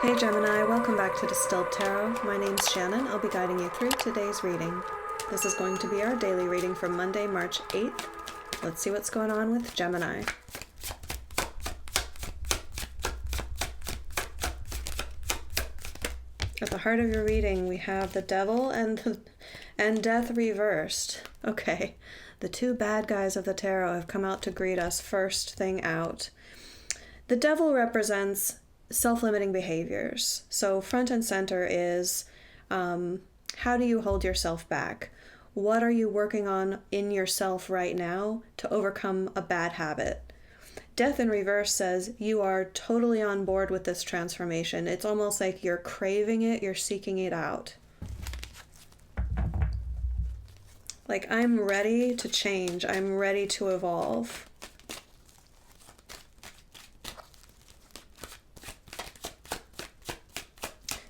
Hey Gemini, welcome back to Distilled Tarot. My name's Shannon. I'll be guiding you through today's reading. This is going to be our daily reading for Monday, March 8th. Let's see what's going on with Gemini. At the heart of your reading, we have the Devil and Death reversed. Okay, the two bad guys of the tarot have come out to greet us first thing out. The Devil represents self-limiting behaviors. So front and center is how do you hold yourself back? What are you working on in yourself right now to overcome a bad habit? Death in reverse says you are totally on board with this transformation. It's almost like you're craving it, you're seeking it out. Like, I'm ready to change, I'm ready to evolve.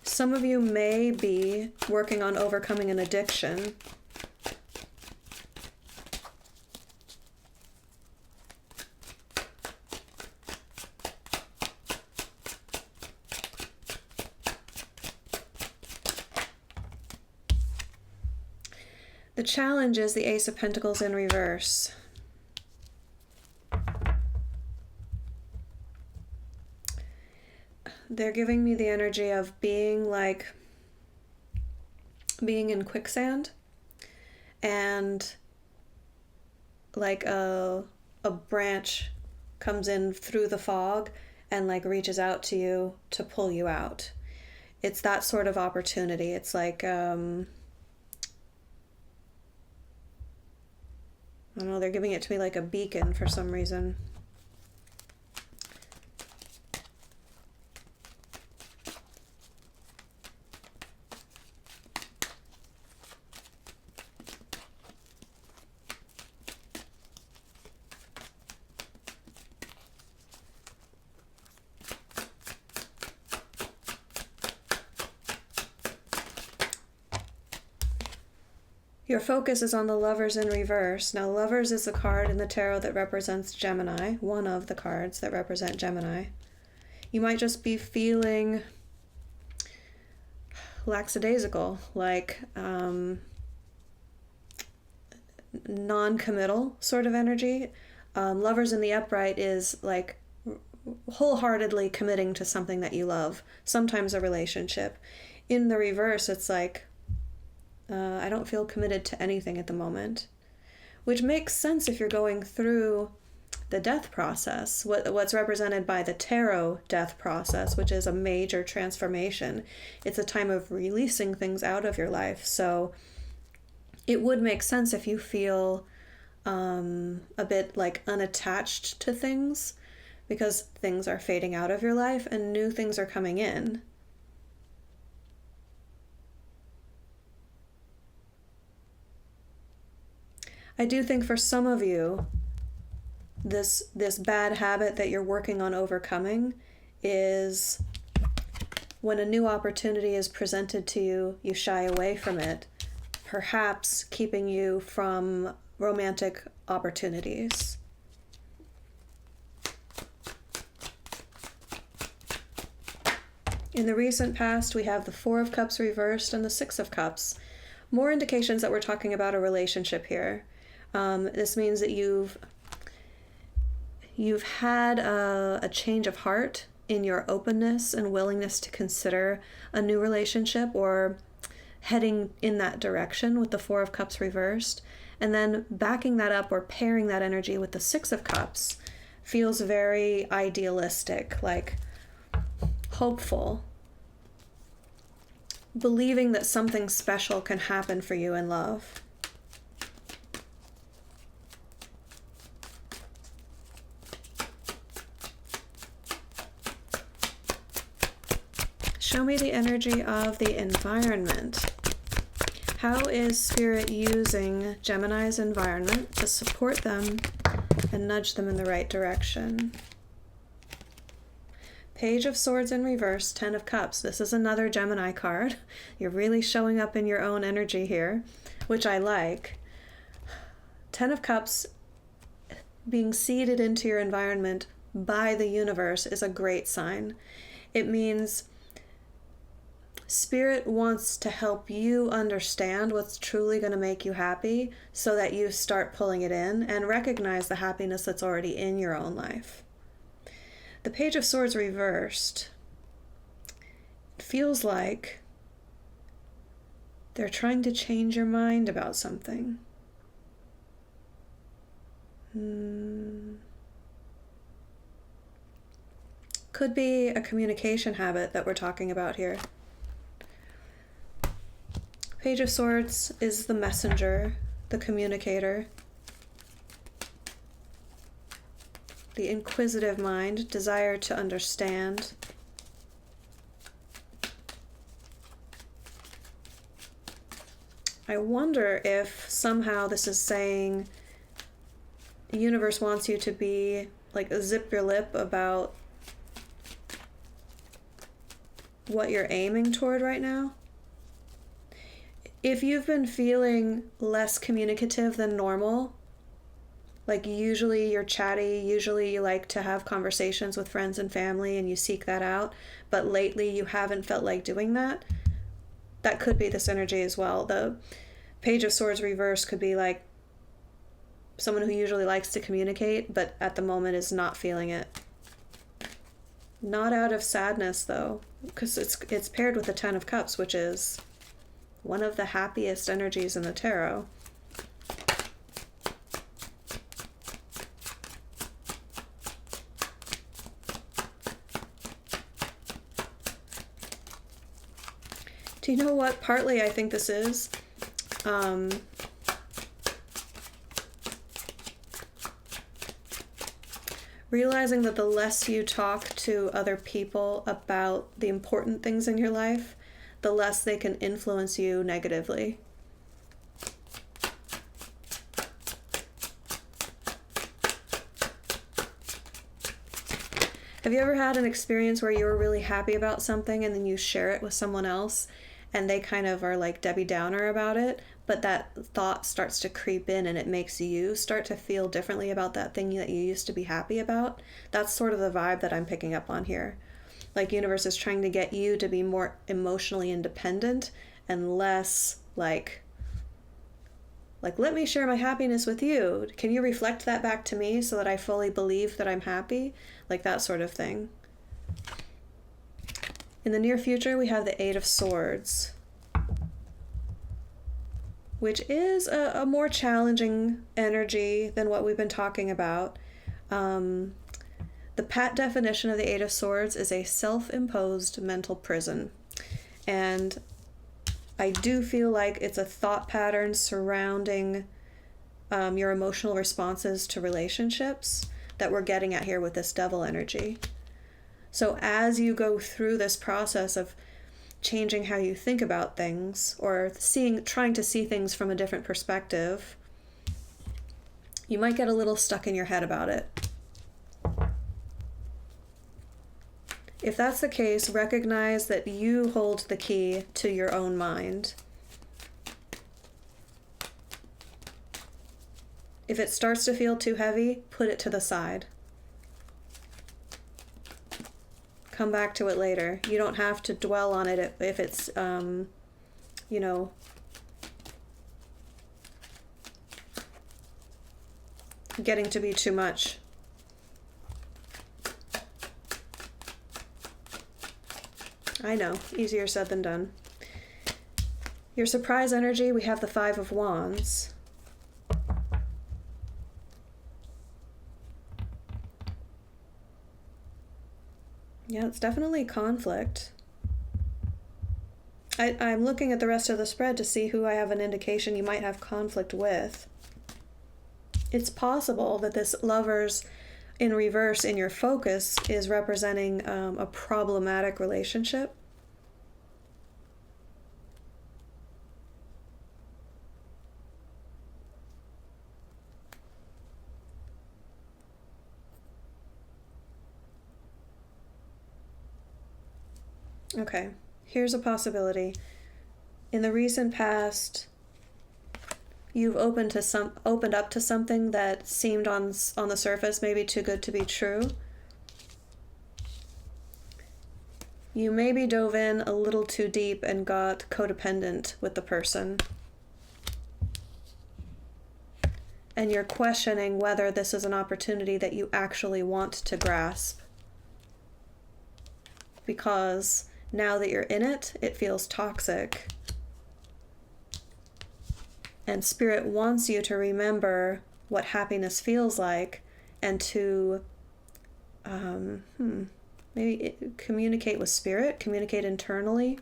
Some of you may be working on overcoming an addiction. The challenge is the Ace of Pentacles in reverse. They're giving me the energy of being in quicksand, and like a branch comes in through the fog and like reaches out to you to pull you out. It's that sort of opportunity. It's like I don't know, they're giving it to me like a beacon for some reason. Your focus is on the Lovers in reverse. Now, Lovers is a card in the tarot that represents Gemini, one of the cards that represent Gemini. You might just be feeling lackadaisical, like non-committal sort of energy. Lovers in the upright is like wholeheartedly committing to something that you love, sometimes a relationship. In the reverse, it's like, I don't feel committed to anything at the moment, which makes sense if you're going through the death process, what's represented by the tarot death process, which is a major transformation. It's a time of releasing things out of your life. So it would make sense if you feel a bit like unattached to things, because things are fading out of your life and new things are coming in. I do think for some of you, this bad habit that you're working on overcoming is when a new opportunity is presented to you, you shy away from it, perhaps keeping you from romantic opportunities. In the recent past, we have the Four of Cups reversed and the Six of Cups. More indications that we're talking about a relationship here. This means that you've had a change of heart in your openness and willingness to consider a new relationship or heading in that direction with the Four of Cups reversed. And then backing that up or pairing that energy with the Six of Cups feels very idealistic, like hopeful, believing that something special can happen for you in love. Show me the energy of the environment. How is Spirit using Gemini's environment to support them and nudge them in the right direction? Page of Swords in reverse, Ten of Cups. This is another Gemini card. You're really showing up in your own energy here, which I like. Ten of Cups being seeded into your environment by the universe is a great sign. It means Spirit wants to help you understand what's truly going to make you happy so that you start pulling it in and recognize the happiness that's already in your own life. The Page of Swords reversed feels like they're trying to change your mind about something. Could be a communication habit that we're talking about here. Page of Swords is the messenger, the communicator, the inquisitive mind, desire to understand. I wonder if somehow this is saying the universe wants you to be like zip your lip about what you're aiming toward right now. If you've been feeling less communicative than normal, like usually you're chatty, usually you like to have conversations with friends and family and you seek that out, but lately you haven't felt like doing that, that could be this energy as well. The Page of Swords reverse could be like someone who usually likes to communicate, but at the moment is not feeling it. Not out of sadness though, because it's paired with the Ten of Cups, which is one of the happiest energies in the tarot. Do you know what? Partly I think this is realizing that the less you talk to other people about the important things in your life, the less they can influence you negatively. Have you ever had an experience where you were really happy about something and then you share it with someone else and they kind of are like Debbie Downer about it, but that thought starts to creep in and it makes you start to feel differently about that thing that you used to be happy about? That's sort of the vibe that I'm picking up on here. Like universe is trying to get you to be more emotionally independent and less like let me share my happiness with you. Can you reflect that back to me so that I fully believe that I'm happy? Like that sort of thing. In the near future, we have the Eight of Swords, which is a more challenging energy than what we've been talking about. The pat definition of the Eight of Swords is a self-imposed mental prison. And I do feel like it's a thought pattern surrounding your emotional responses to relationships that we're getting at here with this devil energy. So as you go through this process of changing how you think about things or trying to see things from a different perspective, you might get a little stuck in your head about it. If that's the case, recognize that you hold the key to your own mind. If it starts to feel too heavy, put it to the side. Come back to it later. You don't have to dwell on it if it's, getting to be too much. I know, easier said than done. Your surprise energy, we have the Five of Wands. Yeah, it's definitely conflict. I'm looking at the rest of the spread to see who I have an indication you might have conflict with. It's possible that this Lovers in reverse in your focus is representing a problematic relationship. Okay, here's a possibility. In the recent past, you've opened up to something that seemed on the surface maybe too good to be true. You maybe dove in a little too deep and got codependent with the person. And you're questioning whether this is an opportunity that you actually want to grasp. Because now that you're in it, it feels toxic. And Spirit wants you to remember what happiness feels like and to maybe communicate with Spirit, communicate internally,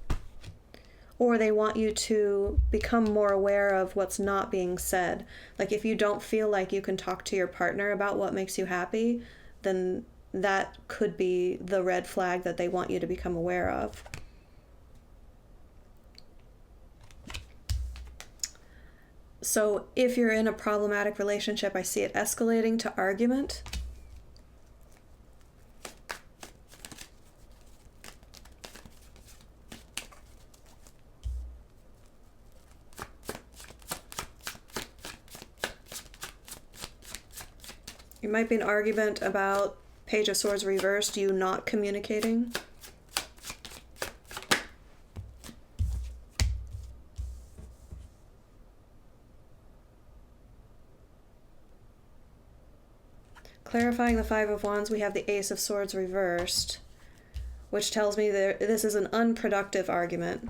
or they want you to become more aware of what's not being said. Like if you don't feel like you can talk to your partner about what makes you happy, then that could be the red flag that they want you to become aware of. So if you're in a problematic relationship, I see it escalating to argument. It might be an argument about Page of Swords reversed, you not communicating. Clarifying the Five of Wands, we have the Ace of Swords reversed, which tells me that this is an unproductive argument.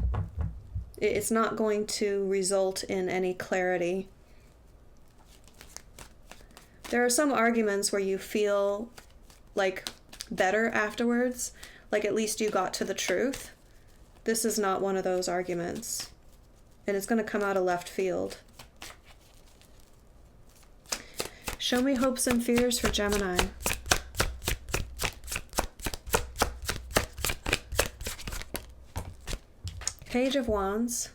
It's not going to result in any clarity. There are some arguments where you feel like better afterwards, like at least you got to the truth. This is not one of those arguments, and it's going to come out of left field. Show me hopes and fears for Gemini. Page of Wands.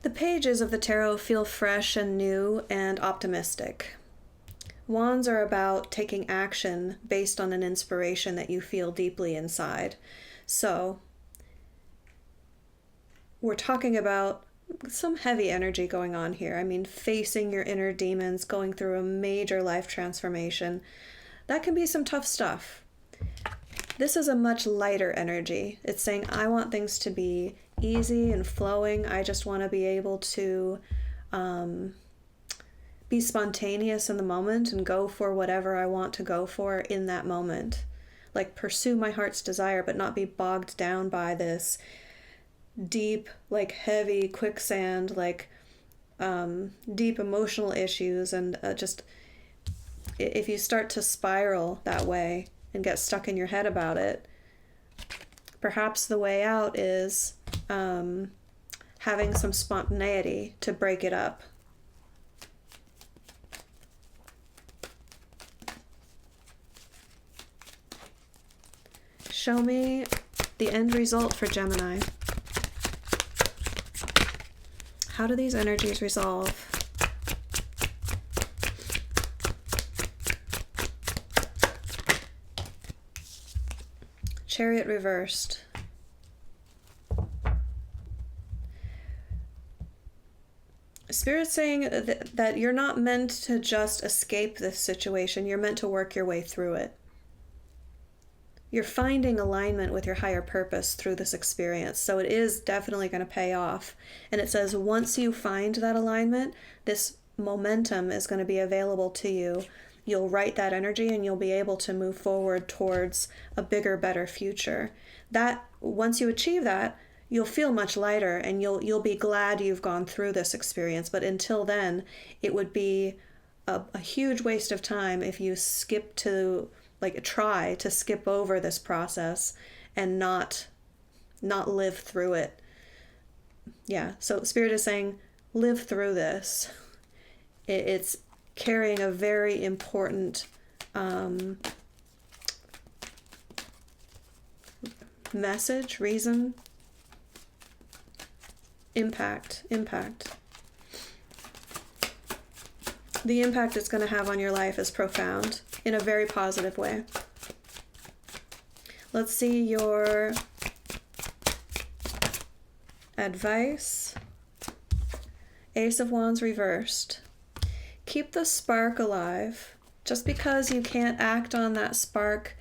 The pages of the tarot feel fresh and new and optimistic. Wands are about taking action based on an inspiration that you feel deeply inside. So, we're talking about some heavy energy going on here. I mean, facing your inner demons, going through a major life transformation. That can be some tough stuff. This is a much lighter energy. It's saying, I want things to be easy and flowing. I just want to be able to be spontaneous in the moment and go for whatever I want to go for in that moment. Like pursue my heart's desire, but not be bogged down by this deep, like heavy quicksand, like deep emotional issues. And just if you start to spiral that way and get stuck in your head about it, perhaps the way out is having some spontaneity to break it up. Show me the end result for Gemini. How do these energies resolve? Chariot reversed. Spirit's saying that you're not meant to just escape this situation. You're meant to work your way through it. You're finding alignment with your higher purpose through this experience. So it is definitely going to pay off. And it says once you find that alignment, this momentum is going to be available to you. You'll write that energy and you'll be able to move forward towards a bigger, better future. That once you achieve that, you'll feel much lighter and you'll be glad you've gone through this experience. But until then, it would be a huge waste of time if you try to skip over this process and not live through it. Yeah, so Spirit is saying, live through this. It's carrying a very important message, reason, impact. The impact it's going to have on your life is profound in a very positive way. Let's see your advice Ace of Wands reversed. Keep the spark alive. Just because you can't act on that spark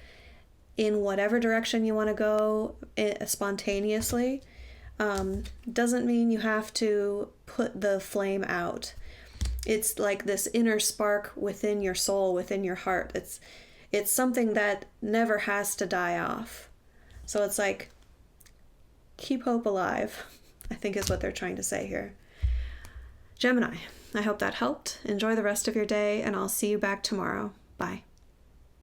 in whatever direction you want to go spontaneously, doesn't mean you have to put the flame out. It's like this inner spark within your soul, within your heart. It's something that never has to die off. So it's like, keep hope alive, I think is what they're trying to say here. Gemini, I hope that helped. Enjoy the rest of your day, and I'll see you back tomorrow. Bye.